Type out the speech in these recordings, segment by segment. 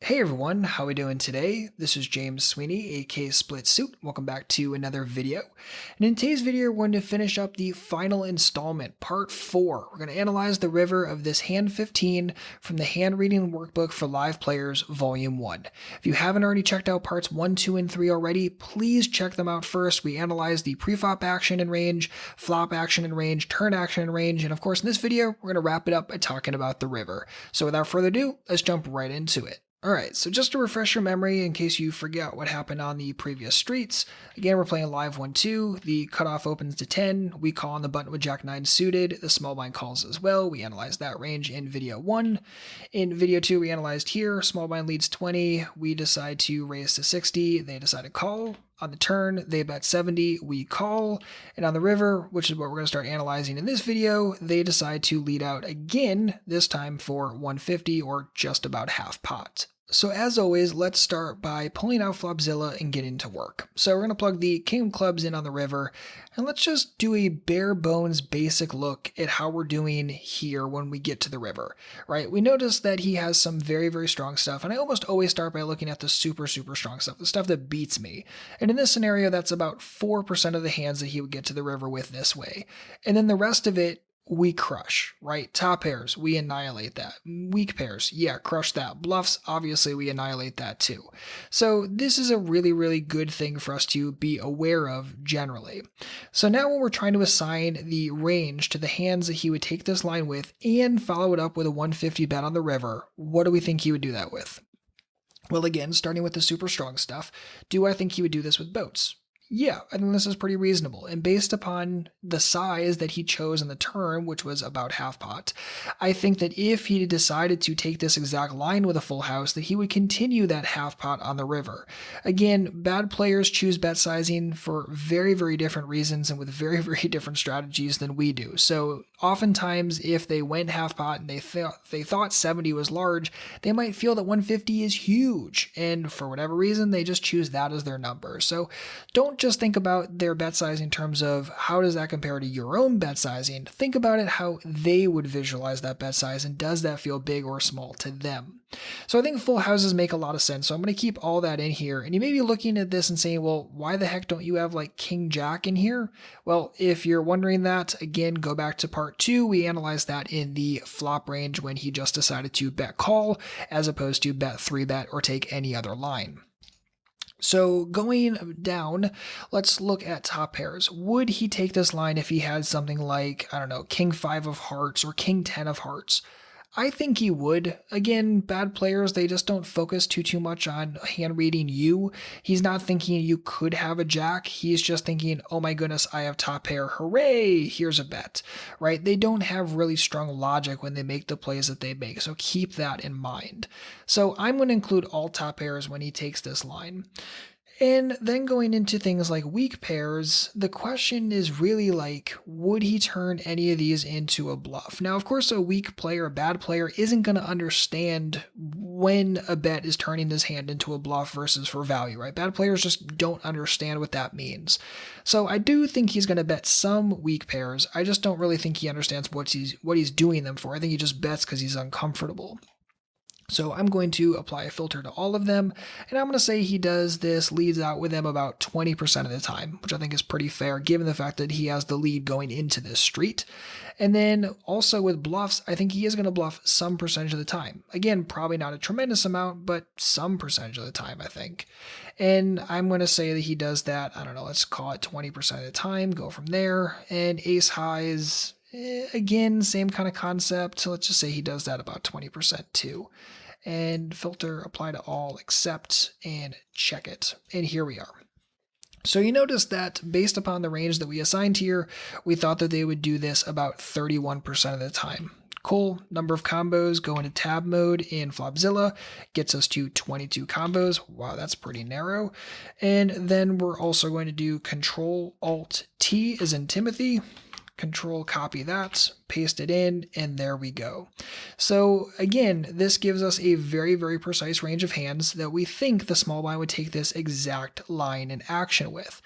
Hey everyone, how we doing today? This is James Sweeney, aka SplitSuit. Welcome back to another video. And in today's video, we're going to finish up the final installment, part 4. We're going to analyze the river of this hand 15 from the hand reading workbook for live players, volume 1. If you haven't already checked out parts 1, 2, and 3 already, please check them out first. We analyze the preflop action and range, flop action and range, turn action and range, and of course in this video, we're going to wrap it up by talking about the river. So without further ado, let's jump right into it. Alright, so just to refresh your memory in case you forget what happened on the previous streets, again we're playing live 1-2, the cutoff opens to 10, we call on the button with Jack 9 suited, the small blind calls as well, we analyzed that range in video 1. In video 2 we analyzed here, small blind leads 20, we decide to raise to 60, they decide to call. On the turn, they bet 70, we call, and on the river, which is what we're going to start analyzing in this video, they decide to lead out again, this time for 150 or just about half pot. So as always, let's start by pulling out Flopzilla and getting to work. So we're going to plug the king of clubs in on the river, and let's just do a bare bones basic look at how we're doing here when we get to the river, right? We notice that he has some very, very strong stuff, and I almost always start by looking at the super, super strong stuff, the stuff that beats me. And in this scenario, that's about 4% of the hands that he would get to the river with this way. And then the rest of it, we crush, right? Top pairs, we annihilate that. Weak pairs, yeah, crush that. Bluffs, obviously we annihilate that too. So this is a really, really good thing for us to be aware of generally. So now when we're trying to assign the range to the hands that he would take this line with and follow it up with a 150 bet on the river, what do we think he would do that with? Well, again, starting with the super strong stuff, do I think he would do this with boats? Yeah, I think this is pretty reasonable. And based upon the size that he chose in the turn, which was about half pot, I think that if he decided to take this exact line with a full house, that he would continue that half pot on the river. Again, bad players choose bet sizing for very, very different reasons and with very, very different strategies than we do. So oftentimes, if they went half pot and they thought 70 was large, they might feel that 150 is huge. And for whatever reason, they just choose that as their number. So don't just think about their bet size in terms of how does that compare to your own bet sizing. Think about it how they would visualize that bet size and does that feel big or small to them. So I think full houses make a lot of sense. So I'm going to keep all that in here. And you may be looking at this and saying, well, why the heck don't you have like King Jack in here? Well, if you're wondering that, again, go back to part 2. We analyzed that in the flop range when he just decided to bet call as opposed to bet 3-bet or take any other line. So going down, let's look at top pairs. Would he take this line if he had something like, I don't know, King 5 of hearts or King 10 of hearts? I think he would. Again, bad players, they just don't focus too much on hand reading you. He's not thinking you could have a jack. He's just thinking, oh my goodness, I have top pair. Hooray, here's a bet, right? They don't have really strong logic when they make the plays that they make. So keep that in mind. So I'm going to include all top pairs when he takes this line. And then going into things like weak pairs, the question is really like, would he turn any of these into a bluff? Now, of course, a weak player, a bad player, isn't going to understand when a bet is turning his hand into a bluff versus for value, right? Bad players just don't understand what that means. So I do think he's going to bet some weak pairs. I just don't really think he understands what he's doing them for. I think he just bets because he's uncomfortable. So I'm going to apply a filter to all of them, and I'm going to say he does this, leads out with them about 20% of the time, which I think is pretty fair given the fact that he has the lead going into this street. And then also with bluffs, I think he is going to bluff some percentage of the time. Again, probably not a tremendous amount, but some percentage of the time, I think. And I'm going to say that he does that, I don't know, let's call it 20% of the time, go from there. And ace highs, again, same kind of concept. So let's just say he does that about 20% too. And filter, apply to all, accept, and check it. And here we are. So you notice that based upon the range that we assigned here, we thought that they would do this about 31% of the time. Cool. Number of combos go into tab mode in Flopzilla, gets us to 22 combos. Wow, that's pretty narrow. And then we're also going to do Control Alt T as in Timothy. Control copy that, paste it in, and there we go. So again, this gives us a very, very precise range of hands that we think the small blind would take this exact line in action with.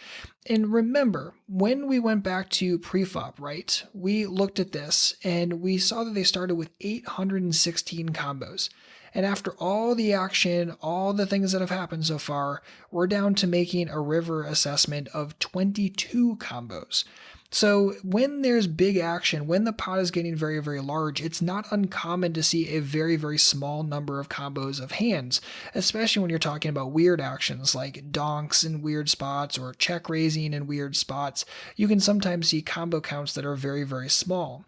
And remember, when we went back to preflop, right, we looked at this and we saw that they started with 816 combos. And after all the action, all the things that have happened so far, we're down to making a river assessment of 22 combos. So when there's big action, when the pot is getting very, very large, it's not uncommon to see a very, very small number of combos of hands, especially when you're talking about weird actions like donks in weird spots or check raising in weird spots. You can sometimes see combo counts that are very, very small.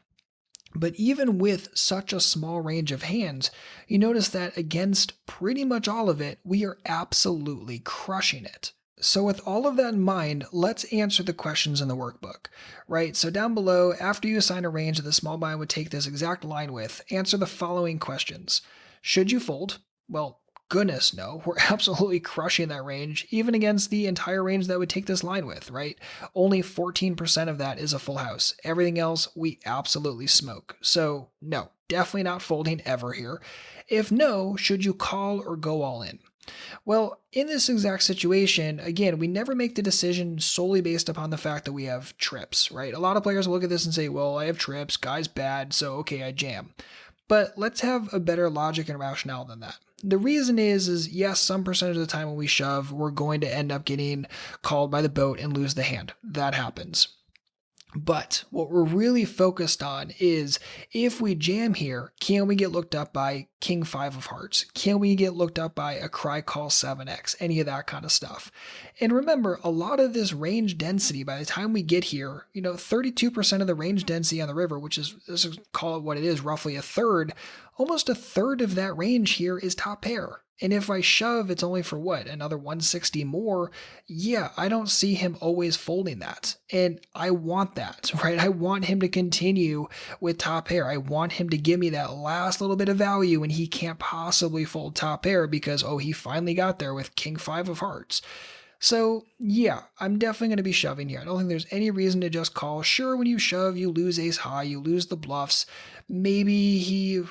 But even with such a small range of hands, you notice that against pretty much all of it, we are absolutely crushing it. So with all of that in mind, let's answer the questions in the workbook, right? So down below, after you assign a range that the small blind would take this exact line with, answer the following questions. Should you fold? Well, goodness no, we're absolutely crushing that range, even against the entire range that would take this line with, right? Only 14% of that is a full house. Everything else, we absolutely smoke. So no, definitely not folding ever here. If no, should you call or go all in? Well, in this exact situation, again, we never make the decision solely based upon the fact that we have trips, right? A lot of players will look at this and say, well, I have trips, guy's bad, so okay, I jam. But let's have a better logic and rationale than that. The reason is yes, some percentage of the time when we shove, we're going to end up getting called by the boat and lose the hand. That happens. But what we're really focused on is if we jam here, can we get looked up by King 5 of Hearts? Can we get looked up by a Cry Call 7x? Any of that kind of stuff. And remember, a lot of this range density, by the time we get here, 32% of the range density on the river, which is, let's just call it what it is, roughly a third, almost a third of that range here is top pair. And if I shove, it's only for what, another 160 more? Yeah, I don't see him always folding that. And I want that, right? I want him to continue with top pair. I want him to give me that last little bit of value when he can't possibly fold top pair because, oh, he finally got there with King 5 of Hearts. So yeah, I'm definitely going to be shoving here. I don't think there's any reason to just call. Sure, when you shove, you lose ace high, you lose the bluffs. Maybe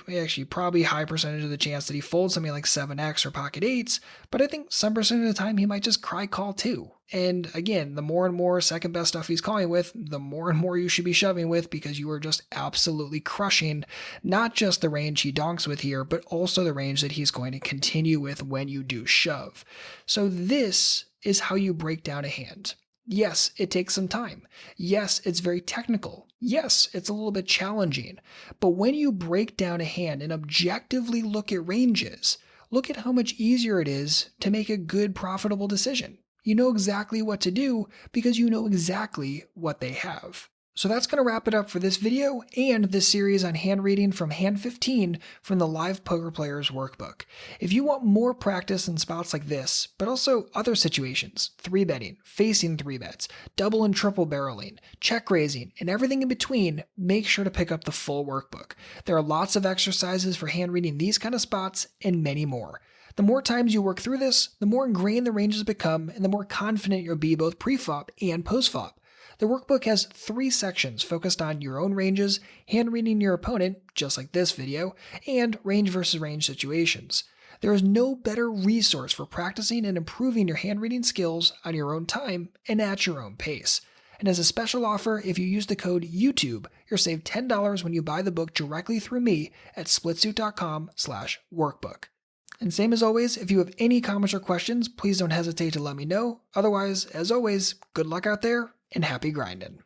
probably high percentage of the chance that he folds something like 7x or pocket eights, but I think some percent of the time he might just cry call too. And again, the more and more second best stuff he's calling with, the more and more you should be shoving with because you are just absolutely crushing not just the range he donks with here, but also the range that he's going to continue with when you do shove. So this is how you break down a hand. Yes, it takes some time. Yes, it's very technical. Yes, it's a little bit challenging. But when you break down a hand and objectively look at ranges, look at how much easier it is to make a good, profitable decision. You know exactly what to do because you know exactly what they have. So that's going to wrap it up for this video and this series on hand reading from hand 15 from the Live Poker Players Workbook. If you want more practice in spots like this, but also other situations, 3-betting, facing 3-bets, double and triple barreling, check raising, and everything in between, make sure to pick up the full workbook. There are lots of exercises for hand reading these kind of spots and many more. The more times you work through this, the more ingrained the ranges become and the more confident you'll be both pre-flop and post-flop. The workbook has 3 sections focused on your own ranges, hand reading your opponent, just like this video, and range versus range situations. There is no better resource for practicing and improving your hand reading skills on your own time and at your own pace. And as a special offer, if you use the code YouTube, you'll save $10 when you buy the book directly through me at splitsuit.com/workbook. And same as always, if you have any comments or questions, please don't hesitate to let me know. Otherwise, as always, good luck out there and happy grinding.